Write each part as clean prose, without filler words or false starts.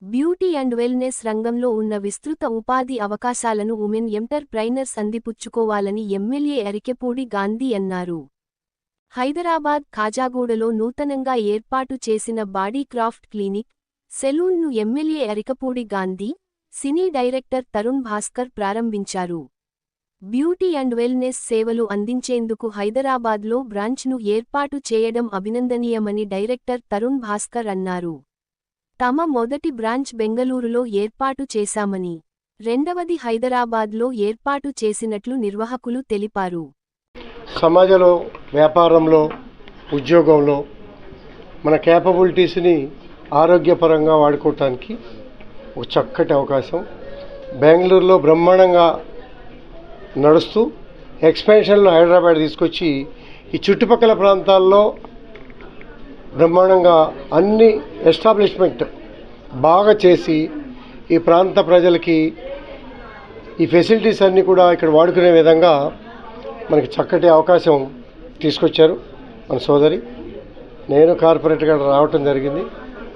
Beauty and wellness రంగంలో ఉన్న విస్తృత ఉపాధి అవకాశాలను ఉమెన్ ఎంటర్ప్రైనర్స్ అందిపుచ్చుకోవాలని ఎమ్మెల్యే అరికెపూడి గాంధీ అన్నారు. హైదరాబాద్ ఖాజాగూడలో నూతనంగా ఏర్పాటు చేసిన బాడీ క్రాఫ్ట్ క్లినిక్, సెలూన్ను MLA Arikepudi Gandhi, cine director Tarun Bhaskar ప్రారంభించారు. బ్యూటీ అండ్ వెల్నెస్ సేవలు అందించేందుకు హైదరాబాద్లో బ్రాంచ్ను ఏర్పాటు చేయడం అభినందనీయమని డైరెక్టర్ తరుణ్ భాస్కర్ అన్నారు. తమ మొదటి బ్రాంచ్ బెంగళూరులో ఏర్పాటు చేశామని, రెండవది హైదరాబాద్లో ఏర్పాటు చేసినట్లు నిర్వాహకులు తెలిపారు. సమాజంలో, వ్యాపారంలో, ఉద్యోగంలో మన క్యాపబిలిటీస్ని ఆరోగ్యపరంగా వాడుకోవటానికి ఒక చక్కటి అవకాశం. బెంగళూరులో బ్రహ్మాండంగా నడుస్తూ ఎక్స్పాన్షన్లో హైదరాబాద్ తీసుకొచ్చి ఈ చుట్టుపక్కల ప్రాంతాల్లో బ్రహ్మాండంగా అన్ని ఎస్టాబ్లిష్మెంట్ బాగా చేసి ఈ ప్రాంత ప్రజలకి ఈ ఫెసిలిటీస్ అన్నీ కూడా ఇక్కడ వాడుకునే విధంగా మనకి చక్కటి అవకాశం తీసుకొచ్చారు మన సోదరి. నేను కార్పొరేట్గా రావటం జరిగింది.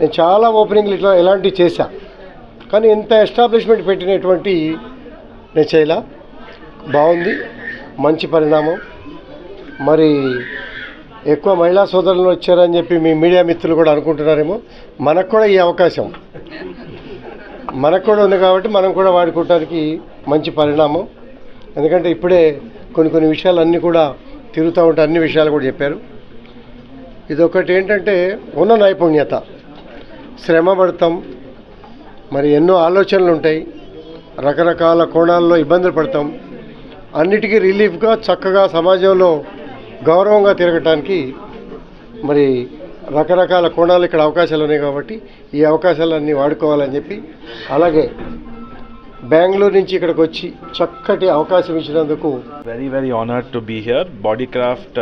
నేను చాలా ఓపెనింగ్లు ఇలాంటివి చేశా, కానీ ఇంత ఎస్టాబ్లిష్మెంట్ పెట్టినటువంటి నేను చేయలా. బాగుంది, మంచి పరిణామం. మరి ఎక్కువ మహిళా సోదరులు వచ్చారని చెప్పి మీ మీడియా మిత్రులు కూడా అనుకుంటున్నారేమో. మనకు కూడా ఈ అవకాశం మనకు కూడా ఉంది కాబట్టి మనం కూడా వాడుకోవడానికి మంచి పరిణామం. ఎందుకంటే ఇప్పుడే కొన్ని విషయాలు అన్నీ కూడా తిరుగుతూ ఉంటే అన్ని విషయాలు కూడా చెప్పారు. ఇదొకటి ఏంటంటే ఉన్న నైపుణ్యత, శ్రమ పడతాం, మరి ఎన్నో ఆలోచనలు ఉంటాయి, రకరకాల కోణాల్లో ఇబ్బందులు పడతాం. అన్నిటికీ రిలీఫ్గా చక్కగా సమాజంలో గౌరవంగా తిరగటానికి మరి రకరకాల కోణాలు ఇక్కడ అవకాశాలు ఉన్నాయి కాబట్టి ఈ అవకాశాలన్నీ వాడుకోవాలని చెప్పి, అలాగే బెంగళూరు నుంచి ఇక్కడికి వచ్చి చక్కటి అవకాశం ఇచ్చినందుకు very honored to be here. Bodycraft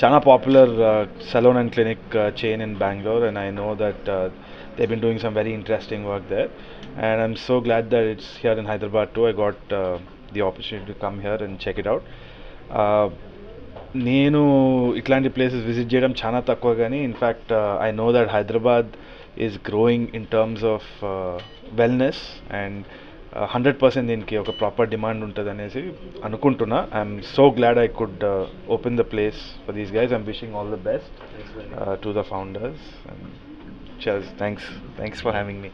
చాలా popular salon and clinic chain in Bangalore, and I know that they've been doing some very interesting work there, and I'm so glad that it's here in Hyderabad too. I got the opportunity to come here and check it out. నేను ఇట్లాంటి places visit చేయడం చాలా తక్కువ, కానీ in fact I know that Hyderabad is growing in terms of wellness, and 100% దీనికి ఒక proper demand ఉంటుంది అనేసి అనుకుంటున్నా. I'm so glad I could open the place for these guys. I'm wishing all the best to the founders. Cheers. Thanks for having me.